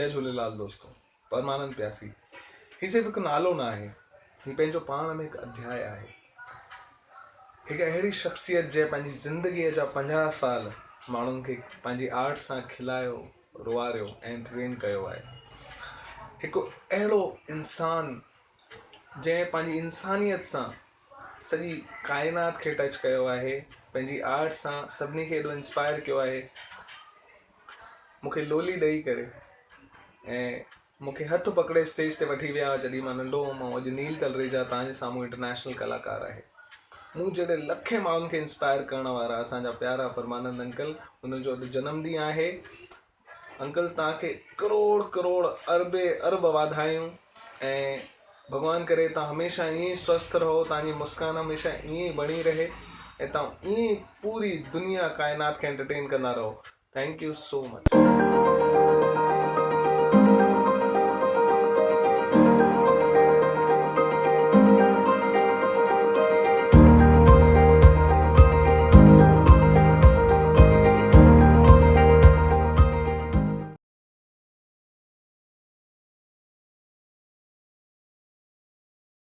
जय झूलेलाल दोस्तों। परमानंद प्यासी ही सिर्फ़ु हिकु नालो न आहे, ही पंहिंजो पाण में हिकु अध्याय आहे। हिकु अहिड़ी शख़्सियत जंहिं पंहिंजी ज़िंदगीअ जा 50 साल माण्हुनि खे पंहिंजी आर्ट सां खिलायो, रुआरियो ऐं ट्रेन कयो आहे। हिकु अहिड़ो इंसान जंहिं पंहिंजी इंसानियत सां सॼी काइनात खे टच कयो आहे, पंहिंजी आर्ट सां सभिनी खे एॾो इंस्पायर कयो आहे। मूंखे लोली ॾेई करे ऐं मूंखे हथु पकड़े स्टेज ते वठी विया जॾहिं मां नंढो हुउमि। अॼु नील तलरेजा तव्हांजे साम्हूं इंटरनेशनल कलाकार आहे। मूं जहिड़े लखे माण्हुनि खे इंस्पायर करण वारा असांजा प्यारा परमानंद अंकल, उनजो अॼु जनमॾींहुं आहे। अंकल तव्हांखे करोड़ करोड़ अरबे अरब वाधायूं ऐं भॻवान करे तव्हां हमेशह ईअं ई स्वस्थ रहो, तव्हांजी मुस्कान हमेशह ईअं ई बणी रहे ऐं तव्हां ईअं ई पूरी दुनिया काइनात खे एंटरटेन कंदा रहो। Thank you so much.